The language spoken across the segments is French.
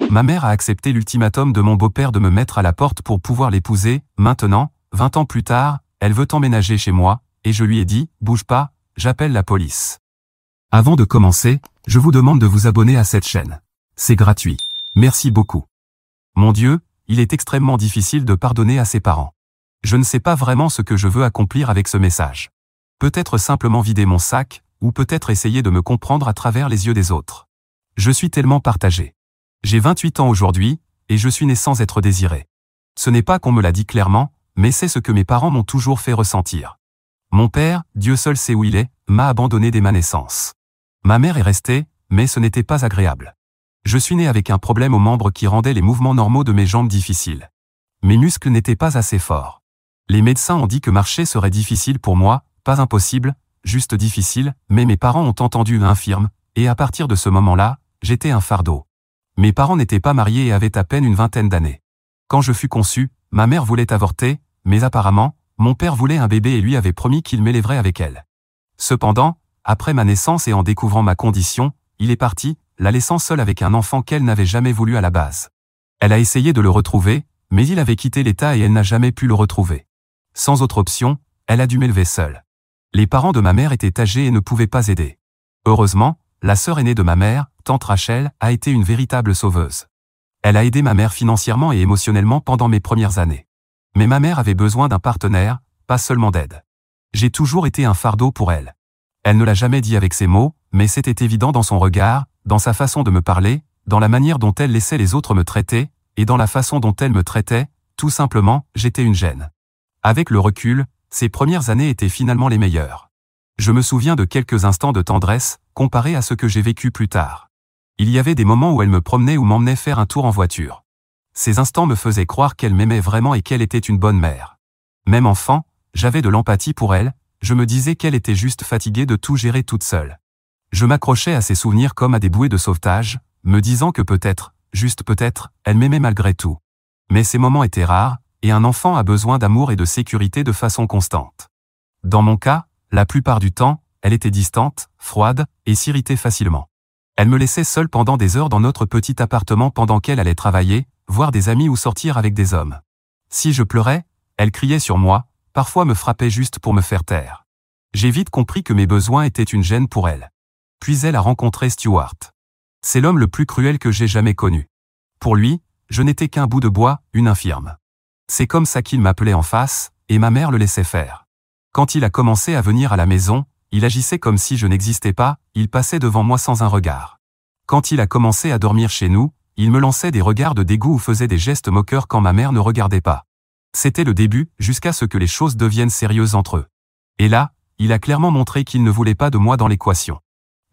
Ma mère a accepté l'ultimatum de mon beau-père de me mettre à la porte pour pouvoir l'épouser. Maintenant, 20 ans plus tard, elle veut emménager chez moi, et je lui ai dit, bouge pas, j'appelle la police. Avant de commencer, je vous demande de vous abonner à cette chaîne. C'est gratuit. Merci beaucoup. Mon Dieu, il est extrêmement difficile de pardonner à ses parents. Je ne sais pas vraiment ce que je veux accomplir avec ce message. Peut-être simplement vider mon sac, ou peut-être essayer de me comprendre à travers les yeux des autres. Je suis tellement partagé. J'ai 28 ans aujourd'hui, et je suis né sans être désiré. Ce n'est pas qu'on me l'a dit clairement, mais c'est ce que mes parents m'ont toujours fait ressentir. Mon père, Dieu seul sait où il est, m'a abandonné dès ma naissance. Ma mère est restée, mais ce n'était pas agréable. Je suis né avec un problème aux membres qui rendait les mouvements normaux de mes jambes difficiles. Mes muscles n'étaient pas assez forts. Les médecins ont dit que marcher serait difficile pour moi, pas impossible, juste difficile, mais mes parents ont entendu infirme, et à partir de ce moment-là, j'étais un fardeau. Mes parents n'étaient pas mariés et avaient à peine une vingtaine d'années. Quand je fus conçu, ma mère voulait avorter, mais apparemment, mon père voulait un bébé et lui avait promis qu'il m'élèverait avec elle. Cependant, après ma naissance et en découvrant ma condition, il est parti, la laissant seule avec un enfant qu'elle n'avait jamais voulu à la base. Elle a essayé de le retrouver, mais il avait quitté l'État et elle n'a jamais pu le retrouver. Sans autre option, elle a dû m'élever seule. Les parents de ma mère étaient âgés et ne pouvaient pas aider. Heureusement, la sœur aînée de ma mère, tante Rachel, a été une véritable sauveuse. Elle a aidé ma mère financièrement et émotionnellement pendant mes premières années. Mais ma mère avait besoin d'un partenaire, pas seulement d'aide. J'ai toujours été un fardeau pour elle. Elle ne l'a jamais dit avec ses mots, mais c'était évident dans son regard, dans sa façon de me parler, dans la manière dont elle laissait les autres me traiter, et dans la façon dont elle me traitait, tout simplement, j'étais une gêne. Avec le recul, ces premières années étaient finalement les meilleures. Je me souviens de quelques instants de tendresse, comparés à ce que j'ai vécu plus tard. Il y avait des moments où elle me promenait ou m'emmenait faire un tour en voiture. Ces instants me faisaient croire qu'elle m'aimait vraiment et qu'elle était une bonne mère. Même enfant, j'avais de l'empathie pour elle, je me disais qu'elle était juste fatiguée de tout gérer toute seule. Je m'accrochais à ses souvenirs comme à des bouées de sauvetage, me disant que peut-être, juste peut-être, elle m'aimait malgré tout. Mais ces moments étaient rares, et un enfant a besoin d'amour et de sécurité de façon constante. Dans mon cas, la plupart du temps, elle était distante, froide, et s'irritait facilement. Elle me laissait seule pendant des heures dans notre petit appartement pendant qu'elle allait travailler, voir des amis ou sortir avec des hommes. Si je pleurais, elle criait sur moi, parfois me frappait juste pour me faire taire. J'ai vite compris que mes besoins étaient une gêne pour elle. Puis elle a rencontré Stuart. C'est l'homme le plus cruel que j'ai jamais connu. Pour lui, je n'étais qu'un bout de bois, une infirme. C'est comme ça qu'il m'appelait en face, et ma mère le laissait faire. Quand il a commencé à venir à la maison, il agissait comme si je n'existais pas, il passait devant moi sans un regard. Quand il a commencé à dormir chez nous, il me lançait des regards de dégoût ou faisait des gestes moqueurs quand ma mère ne regardait pas. C'était le début, jusqu'à ce que les choses deviennent sérieuses entre eux. Et là, il a clairement montré qu'il ne voulait pas de moi dans l'équation.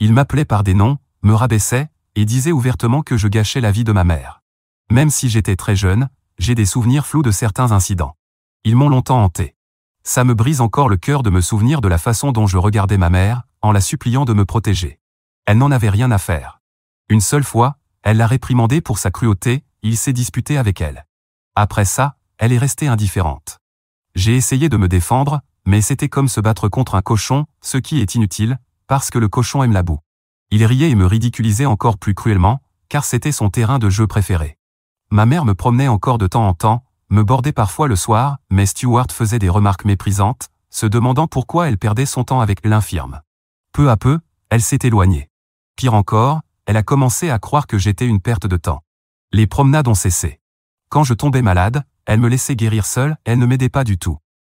Il m'appelait par des noms, me rabaissait, et disait ouvertement que je gâchais la vie de ma mère. Même si j'étais très jeune, j'ai des souvenirs flous de certains incidents. Ils m'ont longtemps hanté. Ça me brise encore le cœur de me souvenir de la façon dont je regardais ma mère, en la suppliant de me protéger. Elle n'en avait rien à faire. Une seule fois, elle l'a réprimandée pour sa cruauté, il s'est disputé avec elle. Après ça, elle est restée indifférente. J'ai essayé de me défendre, mais c'était comme se battre contre un cochon, ce qui est inutile, parce que le cochon aime la boue. Il riait et me ridiculisait encore plus cruellement, car c'était son terrain de jeu préféré. Ma mère me promenait encore de temps en temps, me bordait parfois le soir, mais Stuart faisait des remarques méprisantes, se demandant pourquoi elle perdait son temps avec l'infirme. Peu à peu, elle s'est éloignée. Pire encore, elle a commencé à croire que j'étais une perte de temps. Les promenades ont cessé. Quand je tombais malade, elle me laissait guérir seule, elle ne m'aidait pas du tout.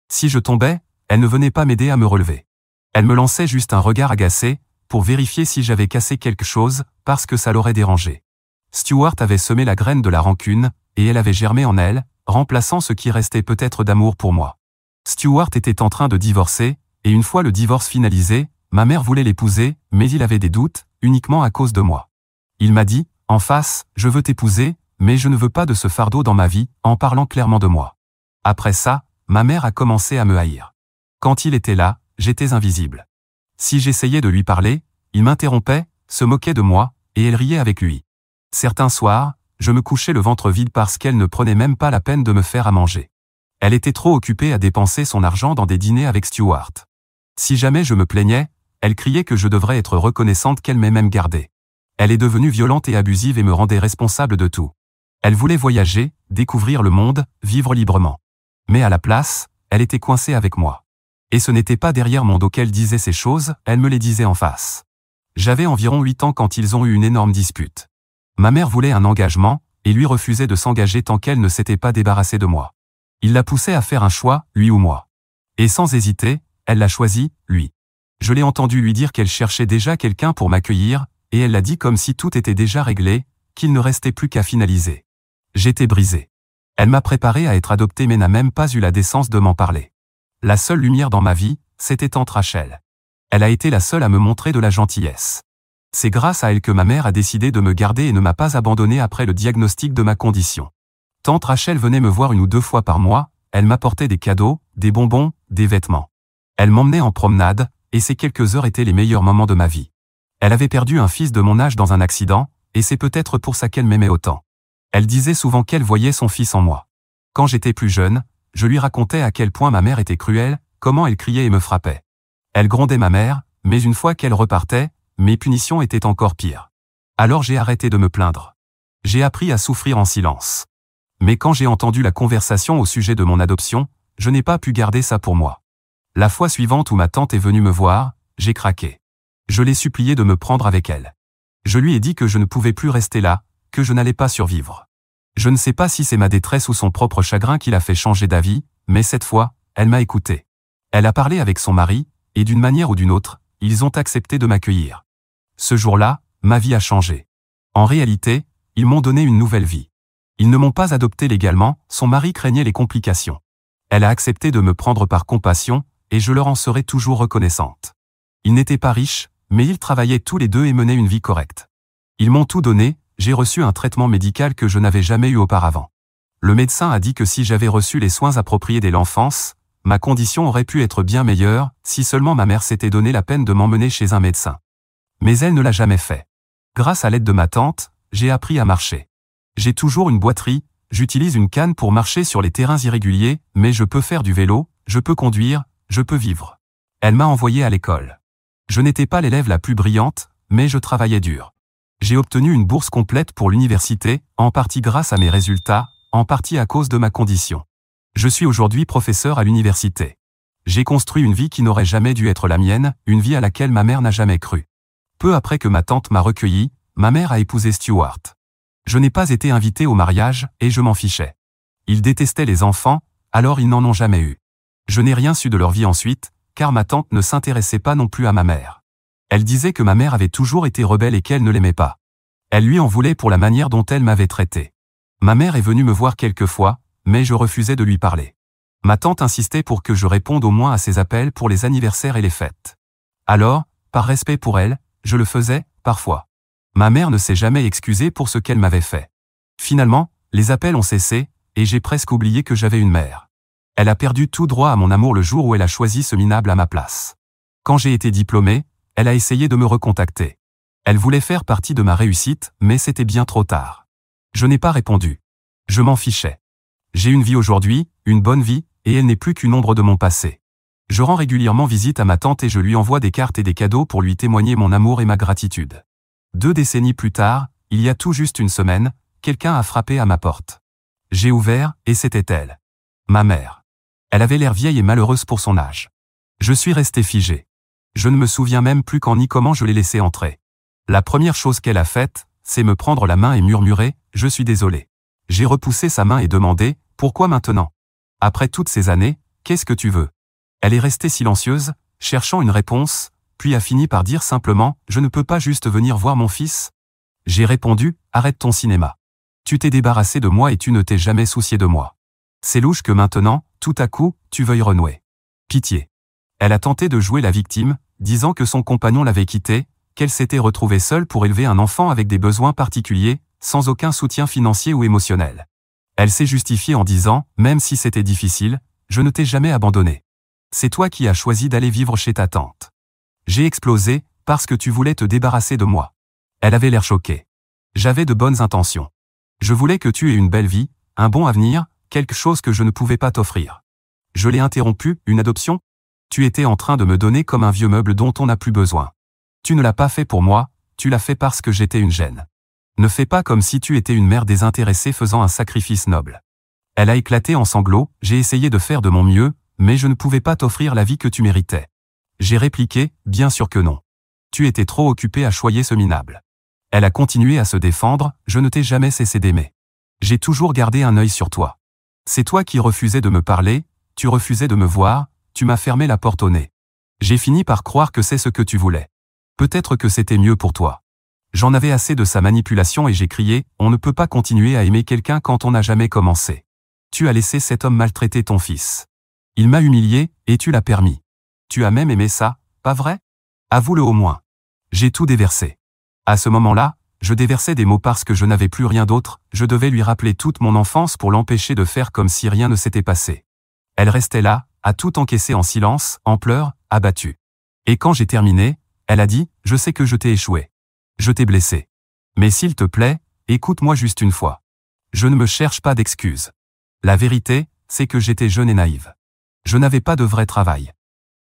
Si je tombais, elle ne venait pas m'aider à me relever. Elle me lançait juste un regard agacé, pour vérifier si j'avais cassé quelque chose, parce que ça l'aurait dérangé. Stuart avait semé la graine de la rancune, et elle avait germé en elle, remplaçant ce qui restait peut-être d'amour pour moi. Stuart était en train de divorcer, et une fois le divorce finalisé, ma mère voulait l'épouser, mais il avait des doutes, uniquement à cause de moi. Il m'a dit, en face, je veux t'épouser, mais je ne veux pas de ce fardeau dans ma vie, en parlant clairement de moi. Après ça, ma mère a commencé à me haïr. Quand il était là, j'étais invisible. Si j'essayais de lui parler, il m'interrompait, se moquait de moi, et elle riait avec lui. Certains soirs, je me couchais le ventre vide parce qu'elle ne prenait même pas la peine de me faire à manger. Elle était trop occupée à dépenser son argent dans des dîners avec Stuart. Si jamais je me plaignais, elle criait que je devrais être reconnaissante qu'elle m'ait même gardé. Elle est devenue violente et abusive et me rendait responsable de tout. Elle voulait voyager, découvrir le monde, vivre librement. Mais à la place, elle était coincée avec moi. Et ce n'était pas derrière mon dos qu'elle disait ces choses, elle me les disait en face. J'avais environ 8 ans quand ils ont eu une énorme dispute. Ma mère voulait un engagement, et lui refusait de s'engager tant qu'elle ne s'était pas débarrassée de moi. Il la poussait à faire un choix, lui ou moi. Et sans hésiter, elle l'a choisi, lui. Je l'ai entendu lui dire qu'elle cherchait déjà quelqu'un pour m'accueillir, et elle l'a dit comme si tout était déjà réglé, qu'il ne restait plus qu'à finaliser. J'étais brisé. Elle m'a préparé à être adopté mais n'a même pas eu la décence de m'en parler. La seule lumière dans ma vie, c'était tante Rachel. Elle a été la seule à me montrer de la gentillesse. C'est grâce à elle que ma mère a décidé de me garder et ne m'a pas abandonné après le diagnostic de ma condition. Tante Rachel venait me voir 1 ou 2 fois par mois, elle m'apportait des cadeaux, des bonbons, des vêtements. Elle m'emmenait en promenade, et ces quelques heures étaient les meilleurs moments de ma vie. Elle avait perdu un fils de mon âge dans un accident, et c'est peut-être pour ça qu'elle m'aimait autant. Elle disait souvent qu'elle voyait son fils en moi. Quand j'étais plus jeune, je lui racontais à quel point ma mère était cruelle, comment elle criait et me frappait. Elle grondait ma mère, mais une fois qu'elle repartait, mes punitions étaient encore pires. Alors j'ai arrêté de me plaindre. J'ai appris à souffrir en silence. Mais quand j'ai entendu la conversation au sujet de mon adoption, je n'ai pas pu garder ça pour moi. La fois suivante où ma tante est venue me voir, j'ai craqué. Je l'ai supplié de me prendre avec elle. Je lui ai dit que je ne pouvais plus rester là, que je n'allais pas survivre. Je ne sais pas si c'est ma détresse ou son propre chagrin qui l'a fait changer d'avis, mais cette fois, elle m'a écouté. Elle a parlé avec son mari, et d'une manière ou d'une autre, ils ont accepté de m'accueillir. Ce jour-là, ma vie a changé. En réalité, ils m'ont donné une nouvelle vie. Ils ne m'ont pas adopté légalement, son mari craignait les complications. Elle a accepté de me prendre par compassion, et je leur en serai toujours reconnaissante. Ils n'étaient pas riches, mais ils travaillaient tous les deux et menaient une vie correcte. Ils m'ont tout donné, j'ai reçu un traitement médical que je n'avais jamais eu auparavant. Le médecin a dit que si j'avais reçu les soins appropriés dès l'enfance, ma condition aurait pu être bien meilleure, si seulement ma mère s'était donné la peine de m'emmener chez un médecin. Mais elle ne l'a jamais fait. Grâce à l'aide de ma tante, j'ai appris à marcher. J'ai toujours une boiterie, j'utilise une canne pour marcher sur les terrains irréguliers, mais je peux faire du vélo, je peux conduire, je peux vivre. Elle m'a envoyé à l'école. Je n'étais pas l'élève la plus brillante, mais je travaillais dur. J'ai obtenu une bourse complète pour l'université, en partie grâce à mes résultats, en partie à cause de ma condition. Je suis aujourd'hui professeur à l'université. J'ai construit une vie qui n'aurait jamais dû être la mienne, une vie à laquelle ma mère n'a jamais cru. Peu après que ma tante m'a recueilli, ma mère a épousé Stuart. Je n'ai pas été invité au mariage, et je m'en fichais. Ils détestaient les enfants, alors ils n'en ont jamais eu. Je n'ai rien su de leur vie ensuite, car ma tante ne s'intéressait pas non plus à ma mère. Elle disait que ma mère avait toujours été rebelle et qu'elle ne l'aimait pas. Elle lui en voulait pour la manière dont elle m'avait traité. Ma mère est venue me voir quelques fois, mais je refusais de lui parler. Ma tante insistait pour que je réponde au moins à ses appels pour les anniversaires et les fêtes. Alors, par respect pour elle, je le faisais, parfois. Ma mère ne s'est jamais excusée pour ce qu'elle m'avait fait. Finalement, les appels ont cessé, et j'ai presque oublié que j'avais une mère. Elle a perdu tout droit à mon amour le jour où elle a choisi ce minable à ma place. Quand j'ai été diplômé, elle a essayé de me recontacter. Elle voulait faire partie de ma réussite, mais c'était bien trop tard. Je n'ai pas répondu. Je m'en fichais. J'ai une vie aujourd'hui, une bonne vie, et elle n'est plus qu'une ombre de mon passé. Je rends régulièrement visite à ma tante et je lui envoie des cartes et des cadeaux pour lui témoigner mon amour et ma gratitude. 2 décennies plus tard, il y a tout juste une semaine, quelqu'un a frappé à ma porte. J'ai ouvert, et c'était elle. Ma mère. Elle avait l'air vieille et malheureuse pour son âge. Je suis resté figé. Je ne me souviens même plus quand ni comment je l'ai laissée entrer. La première chose qu'elle a faite, c'est me prendre la main et murmurer « Je suis désolé ». J'ai repoussé sa main et demandé « Pourquoi maintenant ? Après toutes ces années, qu'est-ce que tu veux ?» Elle est restée silencieuse, cherchant une réponse, puis a fini par dire simplement « Je ne peux pas juste venir voir mon fils ?» J'ai répondu « Arrête ton cinéma. Tu t'es débarrassé de moi et tu ne t'es jamais soucié de moi. C'est louche que maintenant, tout à coup, tu veuilles renouer. Pitié. » Elle a tenté de jouer la victime, disant que son compagnon l'avait quittée, qu'elle s'était retrouvée seule pour élever un enfant avec des besoins particuliers, sans aucun soutien financier ou émotionnel. Elle s'est justifiée en disant « Même si c'était difficile, je ne t'ai jamais abandonné. C'est toi qui as choisi d'aller vivre chez ta tante. J'ai explosé, parce que tu voulais te débarrasser de moi. » Elle avait l'air choquée. J'avais de bonnes intentions. Je voulais que tu aies une belle vie, un bon avenir, quelque chose que je ne pouvais pas t'offrir. Je l'ai interrompu, une adoption ? Tu étais en train de me donner comme un vieux meuble dont on n'a plus besoin. Tu ne l'as pas fait pour moi, tu l'as fait parce que j'étais une gêne. Ne fais pas comme si tu étais une mère désintéressée faisant un sacrifice noble. Elle a éclaté en sanglots, j'ai essayé de faire de mon mieux, mais je ne pouvais pas t'offrir la vie que tu méritais. J'ai répliqué, bien sûr que non. Tu étais trop occupé à choyer ce minable. Elle a continué à se défendre, je ne t'ai jamais cessé d'aimer. J'ai toujours gardé un œil sur toi. C'est toi qui refusais de me parler, tu refusais de me voir, tu m'as fermé la porte au nez. J'ai fini par croire que c'est ce que tu voulais. Peut-être que c'était mieux pour toi. J'en avais assez de sa manipulation et j'ai crié, on ne peut pas continuer à aimer quelqu'un quand on n'a jamais commencé. Tu as laissé cet homme maltraiter ton fils. Il m'a humilié, et tu l'as permis. Tu as même aimé ça, pas vrai? Avoue-le au moins. J'ai tout déversé. À ce moment-là, je déversais des mots parce que je n'avais plus rien d'autre, je devais lui rappeler toute mon enfance pour l'empêcher de faire comme si rien ne s'était passé. Elle restait là, à tout encaisser en silence, en pleurs, abattue. Et quand j'ai terminé, elle a dit, je sais que je t'ai échoué. Je t'ai blessé. Mais s'il te plaît, écoute-moi juste une fois. Je ne me cherche pas d'excuses. La vérité, c'est que j'étais jeune et naïve. Je n'avais pas de vrai travail.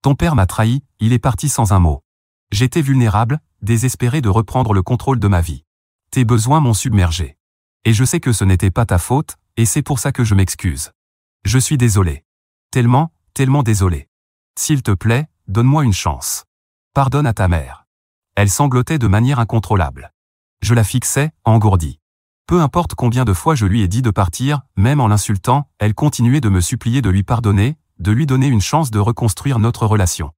Ton père m'a trahi, il est parti sans un mot. J'étais vulnérable, désespéré de reprendre le contrôle de ma vie. Tes besoins m'ont submergé. Et je sais que ce n'était pas ta faute, et c'est pour ça que je m'excuse. Je suis désolé. Tellement, tellement désolé. S'il te plaît, donne-moi une chance. Pardonne à ta mère. Elle sanglotait de manière incontrôlable. Je la fixais, engourdie. Peu importe combien de fois je lui ai dit de partir, même en l'insultant, elle continuait de me supplier de lui pardonner, de lui donner une chance de reconstruire notre relation.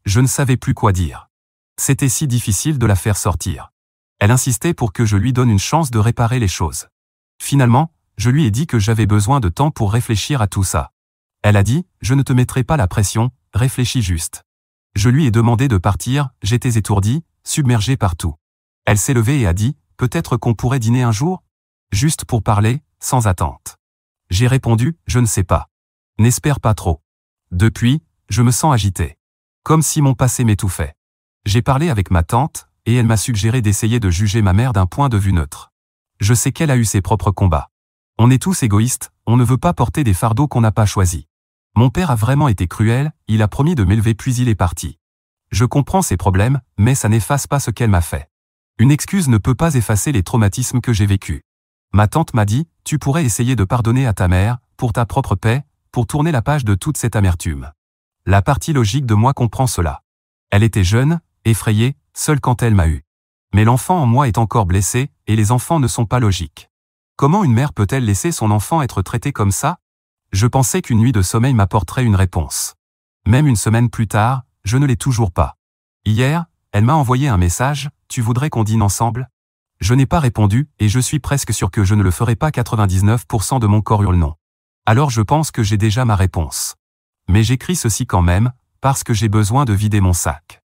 Je ne savais plus quoi dire. C'était si difficile de la faire sortir. Elle insistait pour que je lui donne une chance de réparer les choses. Finalement, je lui ai dit que j'avais besoin de temps pour réfléchir à tout ça. Elle a dit, je ne te mettrai pas la pression, réfléchis juste. Je lui ai demandé de partir, j'étais étourdi, submergé par tout. Elle s'est levée et a dit, peut-être qu'on pourrait dîner un jour? Juste pour parler, sans attente. J'ai répondu, je ne sais pas. N'espère pas trop. Depuis, je me sens agité. Comme si mon passé m'étouffait. J'ai parlé avec ma tante, et elle m'a suggéré d'essayer de juger ma mère d'un point de vue neutre. Je sais qu'elle a eu ses propres combats. On est tous égoïstes, on ne veut pas porter des fardeaux qu'on n'a pas choisis. Mon père a vraiment été cruel, il a promis de m'élever puis il est parti. Je comprends ses problèmes, mais ça n'efface pas ce qu'elle m'a fait. Une excuse ne peut pas effacer les traumatismes que j'ai vécus. Ma tante m'a dit, tu pourrais essayer de pardonner à ta mère, pour ta propre paix, pour tourner la page de toute cette amertume. La partie logique de moi comprend cela. Elle était jeune, effrayée, seule quand elle m'a eu. Mais l'enfant en moi est encore blessé, et les enfants ne sont pas logiques. Comment une mère peut-elle laisser son enfant être traité comme ça? Je pensais qu'une nuit de sommeil m'apporterait une réponse. Même une semaine plus tard, je ne l'ai toujours pas. Hier, elle m'a envoyé un message, tu voudrais qu'on dîne ensemble? Je n'ai pas répondu, et je suis presque sûr que je ne le ferai pas 99% de mon corps hurle non. Alors je pense que j'ai déjà ma réponse. Mais j'écris ceci quand même, parce que j'ai besoin de vider mon sac.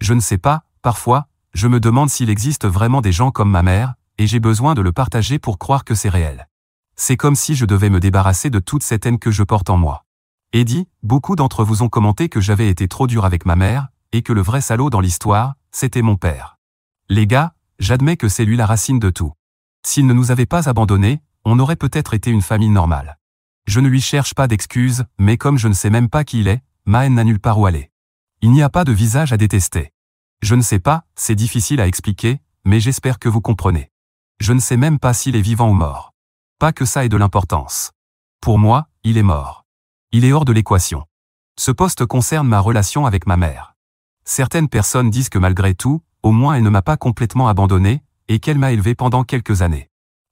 Je ne sais pas, parfois, je me demande s'il existe vraiment des gens comme ma mère, et j'ai besoin de le partager pour croire que c'est réel. C'est comme si je devais me débarrasser de toute cette haine que je porte en moi. Eddie, beaucoup d'entre vous ont commenté que j'avais été trop dur avec ma mère, et que le vrai salaud dans l'histoire, c'était mon père. Les gars, j'admets que c'est lui la racine de tout. S'il ne nous avait pas abandonnés, on aurait peut-être été une famille normale. Je ne lui cherche pas d'excuses, mais comme je ne sais même pas qui il est, ma haine n'a nulle part où aller. Il n'y a pas de visage à détester. Je ne sais pas, c'est difficile à expliquer, mais j'espère que vous comprenez. Je ne sais même pas s'il est vivant ou mort. Pas que ça ait de l'importance. Pour moi, il est mort. Il est hors de l'équation. Ce poste concerne ma relation avec ma mère. Certaines personnes disent que malgré tout, au moins elle ne m'a pas complètement abandonné, et qu'elle m'a élevé pendant quelques années.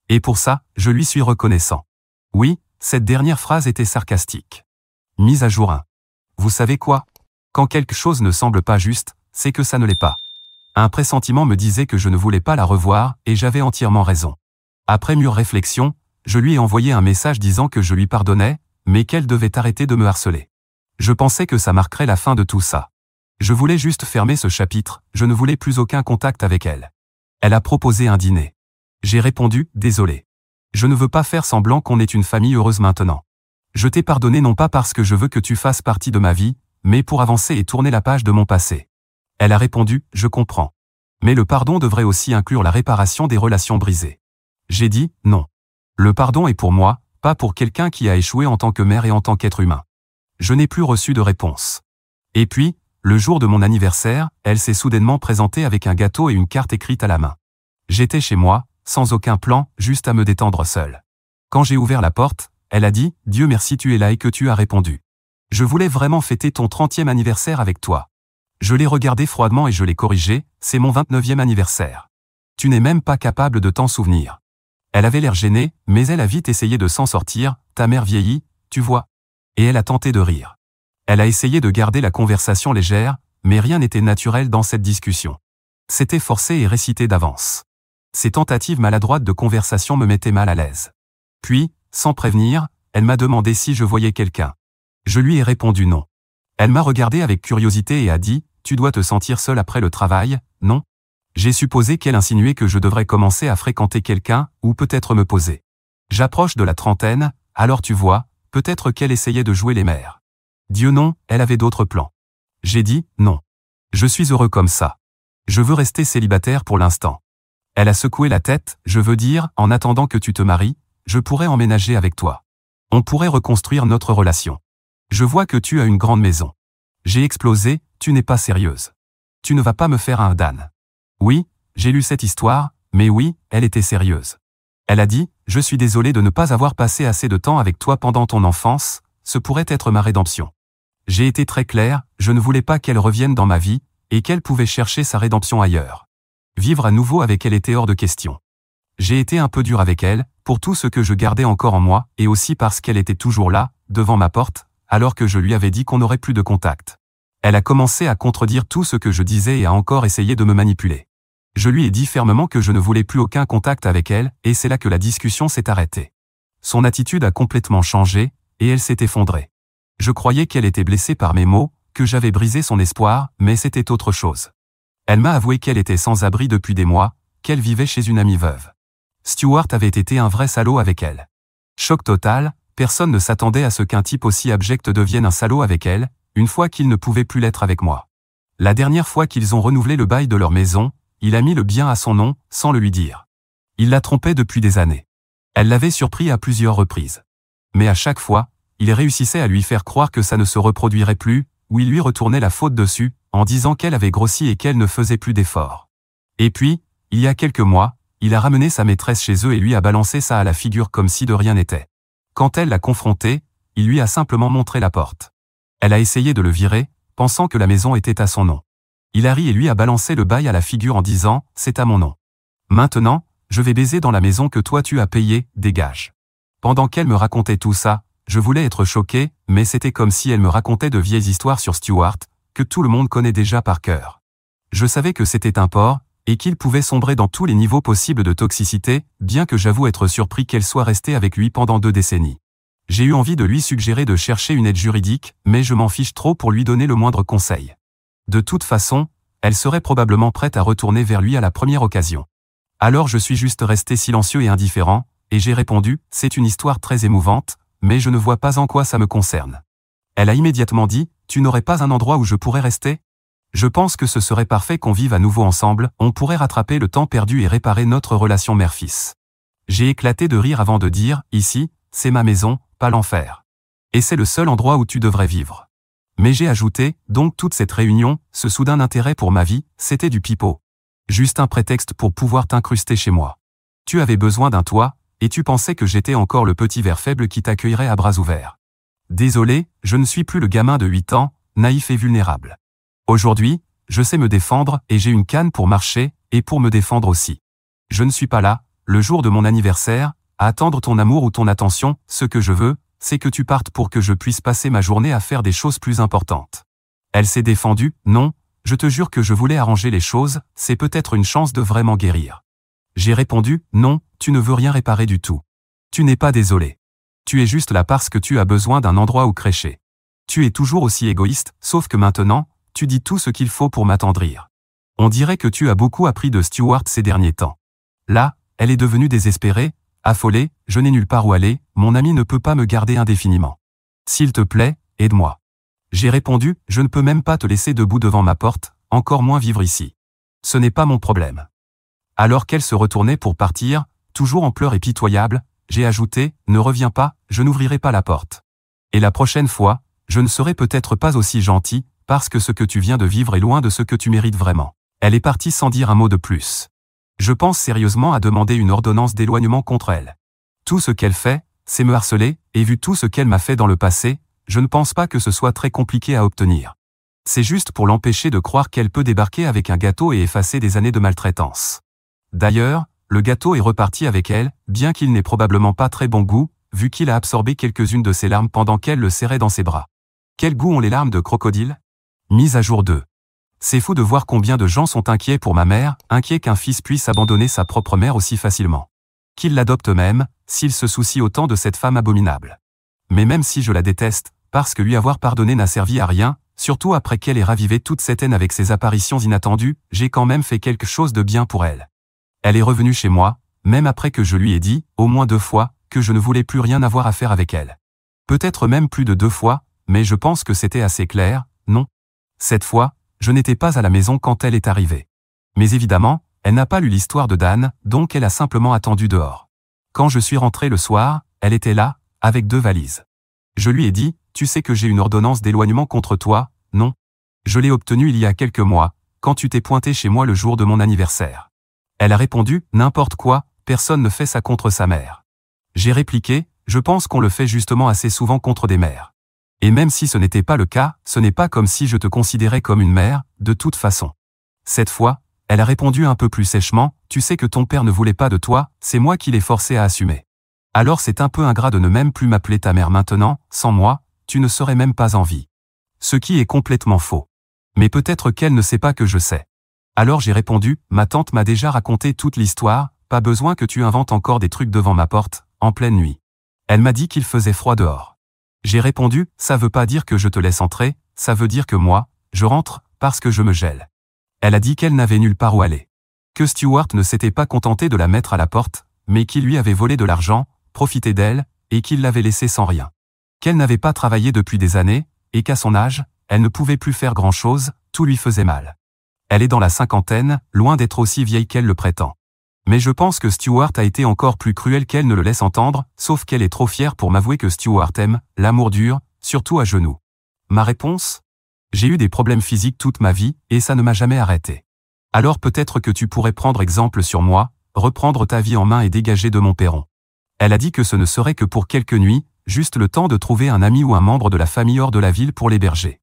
Et pour ça, je lui suis reconnaissant. Oui, cette dernière phrase était sarcastique. Mise à jour 1. Vous savez quoi? Quand quelque chose ne semble pas juste, c'est que ça ne l'est pas. Un pressentiment me disait que je ne voulais pas la revoir, et j'avais entièrement raison. Après mûre réflexion, je lui ai envoyé un message disant que je lui pardonnais, mais qu'elle devait arrêter de me harceler. Je pensais que ça marquerait la fin de tout ça. Je voulais juste fermer ce chapitre, je ne voulais plus aucun contact avec elle. Elle a proposé un dîner. J'ai répondu, désolé. Je ne veux pas faire semblant qu'on est une famille heureuse maintenant. Je t'ai pardonné non pas parce que je veux que tu fasses partie de ma vie, mais pour avancer et tourner la page de mon passé. Elle a répondu, je comprends. Mais le pardon devrait aussi inclure la réparation des relations brisées. J'ai dit, non. Le pardon est pour moi, pas pour quelqu'un qui a échoué en tant que mère et en tant qu'être humain. Je n'ai plus reçu de réponse. Et puis, Le jour de mon anniversaire, elle s'est soudainement présentée avec un gâteau et une carte écrite à la main. J'étais chez moi, sans aucun plan, juste à me détendre seul. Quand j'ai ouvert la porte, elle a dit « Dieu merci tu es là » et que tu as répondu. Je voulais vraiment fêter ton 30e anniversaire avec toi. Je l'ai regardé froidement et je l'ai corrigé, c'est mon 29e anniversaire. Tu n'es même pas capable de t'en souvenir. Elle avait l'air gênée, mais elle a vite essayé de s'en sortir, ta mère vieillit, tu vois. Et elle a tenté de rire. Elle a essayé de garder la conversation légère, mais rien n'était naturel dans cette discussion. C'était forcé et récité d'avance. Ces tentatives maladroites de conversation me mettaient mal à l'aise. Puis, sans prévenir, elle m'a demandé si je voyais quelqu'un. Je lui ai répondu non. Elle m'a regardé avec curiosité et a dit « Tu dois te sentir seul après le travail, non ?» J'ai supposé qu'elle insinuait que je devrais commencer à fréquenter quelqu'un, ou peut-être me poser. J'approche de la trentaine, alors tu vois, peut-être qu'elle essayait de jouer les mères. Dieu non, elle avait d'autres plans. J'ai dit « Non. Je suis heureux comme ça. Je veux rester célibataire pour l'instant. » Elle a secoué la tête, je veux dire, en attendant que tu te maries, je pourrais emménager avec toi. On pourrait reconstruire notre relation. Je vois que tu as une grande maison. J'ai explosé, tu n'es pas sérieuse. Tu ne vas pas me faire un Dan. Oui, j'ai lu cette histoire, mais oui, elle était sérieuse. Elle a dit, je suis désolée de ne pas avoir passé assez de temps avec toi pendant ton enfance, ce pourrait être ma rédemption. J'ai été très clair, je ne voulais pas qu'elle revienne dans ma vie, et qu'elle pouvait chercher sa rédemption ailleurs. Vivre à nouveau avec elle était hors de question. J'ai été un peu dur avec elle, pour tout ce que je gardais encore en moi, et aussi parce qu'elle était toujours là, devant ma porte, alors que je lui avais dit qu'on n'aurait plus de contact. Elle a commencé à contredire tout ce que je disais et a encore essayé de me manipuler. Je lui ai dit fermement que je ne voulais plus aucun contact avec elle, et c'est là que la discussion s'est arrêtée. Son attitude a complètement changé, et elle s'est effondrée. Je croyais qu'elle était blessée par mes mots, que j'avais brisé son espoir, mais c'était autre chose. Elle m'a avoué qu'elle était sans abri depuis des mois, qu'elle vivait chez une amie veuve. Stuart avait été un vrai salaud avec elle. Choc total, personne ne s'attendait à ce qu'un type aussi abject devienne un salaud avec elle, une fois qu'il ne pouvait plus l'être avec moi. La dernière fois qu'ils ont renouvelé le bail de leur maison, il a mis le bien à son nom, sans le lui dire. Il la trompait depuis des années. Elle l'avait surpris à plusieurs reprises. Mais à chaque fois, il réussissait à lui faire croire que ça ne se reproduirait plus, ou il lui retournait la faute dessus, en disant qu'elle avait grossi et qu'elle ne faisait plus d'efforts. Et puis, il y a quelques mois, il a ramené sa maîtresse chez eux et lui a balancé ça à la figure comme si de rien n'était. Quand elle l'a confronté, il lui a simplement montré la porte. Elle a essayé de le virer, pensant que la maison était à son nom. Il a ri et lui a balancé le bail à la figure en disant « C'est à mon nom. Maintenant, je vais baiser dans la maison que toi tu as payée, dégage. » Pendant qu'elle me racontait tout ça, je voulais être choqué, mais c'était comme si elle me racontait de vieilles histoires sur Stuart, que tout le monde connaît déjà par cœur. Je savais que c'était un porc, et qu'il pouvait sombrer dans tous les niveaux possibles de toxicité, bien que j'avoue être surpris qu'elle soit restée avec lui pendant 2 décennies. J'ai eu envie de lui suggérer de chercher une aide juridique, mais je m'en fiche trop pour lui donner le moindre conseil. De toute façon, elle serait probablement prête à retourner vers lui à la première occasion. Alors je suis juste resté silencieux et indifférent, et j'ai répondu « C'est une histoire très émouvante, mais je ne vois pas en quoi ça me concerne. » Elle a immédiatement dit « Tu n'aurais pas un endroit où je pourrais rester ? Je pense que ce serait parfait qu'on vive à nouveau ensemble, on pourrait rattraper le temps perdu et réparer notre relation mère-fils. » J'ai éclaté de rire avant de dire « Ici, c'est ma maison, pas l'enfer. Et c'est le seul endroit où tu devrais vivre. » Mais j'ai ajouté, donc toute cette réunion, ce soudain intérêt pour ma vie, c'était du pipeau. Juste un prétexte pour pouvoir t'incruster chez moi. Tu avais besoin d'un toit, et tu pensais que j'étais encore le petit ver faible qui t'accueillerait à bras ouverts. Désolé, je ne suis plus le gamin de 8 ans, naïf et vulnérable. Aujourd'hui, je sais me défendre et j'ai une canne pour marcher, et pour me défendre aussi. Je ne suis pas là, le jour de mon anniversaire, à attendre ton amour ou ton attention, ce que je veux, c'est que tu partes pour que je puisse passer ma journée à faire des choses plus importantes. Elle s'est défendue, non, je te jure que je voulais arranger les choses, c'est peut-être une chance de vraiment guérir. J'ai répondu, non, tu ne veux rien réparer du tout. Tu n'es pas désolé. Tu es juste là parce que tu as besoin d'un endroit où crécher. Tu es toujours aussi égoïste, sauf que maintenant, tu dis tout ce qu'il faut pour m'attendrir. On dirait que tu as beaucoup appris de Stuart ces derniers temps. Là, elle est devenue désespérée, affolée, je n'ai nulle part où aller, mon ami ne peut pas me garder indéfiniment. S'il te plaît, aide-moi. J'ai répondu, je ne peux même pas te laisser debout devant ma porte, encore moins vivre ici. Ce n'est pas mon problème. Alors qu'elle se retournait pour partir, toujours en pleurs et pitoyable, j'ai ajouté, ne reviens pas, je n'ouvrirai pas la porte. Et la prochaine fois, je ne serai peut-être pas aussi gentil, parce que ce que tu viens de vivre est loin de ce que tu mérites vraiment. » Elle est partie sans dire un mot de plus. Je pense sérieusement à demander une ordonnance d'éloignement contre elle. Tout ce qu'elle fait, c'est me harceler, et vu tout ce qu'elle m'a fait dans le passé, je ne pense pas que ce soit très compliqué à obtenir. C'est juste pour l'empêcher de croire qu'elle peut débarquer avec un gâteau et effacer des années de maltraitance. D'ailleurs, le gâteau est reparti avec elle, bien qu'il n'ait probablement pas très bon goût, vu qu'il a absorbé quelques-unes de ses larmes pendant qu'elle le serrait dans ses bras. Quel goût ont les larmes de crocodile? Mise à jour 2. C'est fou de voir combien de gens sont inquiets pour ma mère, inquiets qu'un fils puisse abandonner sa propre mère aussi facilement. Qu'il l'adopte même, s'il se soucie autant de cette femme abominable. Mais même si je la déteste, parce que lui avoir pardonné n'a servi à rien, surtout après qu'elle ait ravivé toute cette haine avec ses apparitions inattendues, j'ai quand même fait quelque chose de bien pour elle. Elle est revenue chez moi, même après que je lui ai dit, au moins 2 fois, que je ne voulais plus rien avoir à faire avec elle. Peut-être même plus de 2 fois, mais je pense que c'était assez clair, non. Cette fois, je n'étais pas à la maison quand elle est arrivée. Mais évidemment, elle n'a pas lu l'histoire de Dan, donc elle a simplement attendu dehors. Quand je suis rentré le soir, elle était là, avec 2 valises. Je lui ai dit, tu sais que j'ai une ordonnance d'éloignement contre toi, non? Je l'ai obtenue il y a quelques mois, quand tu t'es pointé chez moi le jour de mon anniversaire. Elle a répondu, n'importe quoi, personne ne fait ça contre sa mère. J'ai répliqué, je pense qu'on le fait justement assez souvent contre des mères. Et même si ce n'était pas le cas, ce n'est pas comme si je te considérais comme une mère, de toute façon. Cette fois, elle a répondu un peu plus sèchement, tu sais que ton père ne voulait pas de toi, c'est moi qui l'ai forcé à assumer. Alors c'est un peu ingrat de ne même plus m'appeler ta mère maintenant, sans moi, tu ne serais même pas en vie. Ce qui est complètement faux. Mais peut-être qu'elle ne sait pas que je sais. Alors j'ai répondu, ma tante m'a déjà raconté toute l'histoire, pas besoin que tu inventes encore des trucs devant ma porte, en pleine nuit. Elle m'a dit qu'il faisait froid dehors. J'ai répondu, ça veut pas dire que je te laisse entrer, ça veut dire que moi, je rentre, parce que je me gèle. Elle a dit qu'elle n'avait nulle part où aller. Que Stuart ne s'était pas contenté de la mettre à la porte, mais qu'il lui avait volé de l'argent, profité d'elle, et qu'il l'avait laissée sans rien. Qu'elle n'avait pas travaillé depuis des années, et qu'à son âge, elle ne pouvait plus faire grand-chose, tout lui faisait mal. Elle est dans la 50aine, loin d'être aussi vieille qu'elle le prétend. Mais je pense que Stuart a été encore plus cruel qu'elle ne le laisse entendre, sauf qu'elle est trop fière pour m'avouer que Stuart aime l'amour dur, surtout à genoux. Ma réponse? J'ai eu des problèmes physiques toute ma vie, et ça ne m'a jamais arrêté. Alors peut-être que tu pourrais prendre exemple sur moi, reprendre ta vie en main et dégager de mon perron. Elle a dit que ce ne serait que pour quelques nuits, juste le temps de trouver un ami ou un membre de la famille hors de la ville pour l'héberger.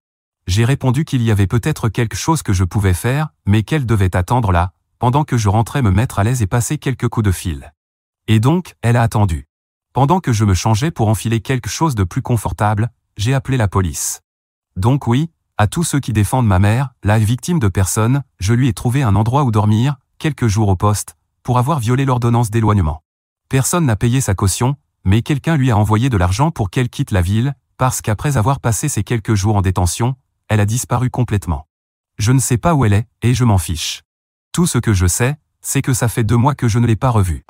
J'ai répondu qu'il y avait peut-être quelque chose que je pouvais faire, mais qu'elle devait attendre là, pendant que je rentrais me mettre à l'aise et passer quelques coups de fil. Et donc, elle a attendu. Pendant que je me changeais pour enfiler quelque chose de plus confortable, j'ai appelé la police. Donc oui, à tous ceux qui défendent ma mère, la victime de personne, je lui ai trouvé un endroit où dormir, quelques jours au poste, pour avoir violé l'ordonnance d'éloignement. Personne n'a payé sa caution, mais quelqu'un lui a envoyé de l'argent pour qu'elle quitte la ville, parce qu'après avoir passé ces quelques jours en détention, elle a disparu complètement. Je ne sais pas où elle est, et je m'en fiche. Tout ce que je sais, c'est que ça fait 2 mois que je ne l'ai pas revue.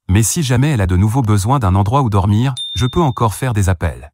Mais si jamais elle a de nouveau besoin d'un endroit où dormir, je peux encore faire des appels.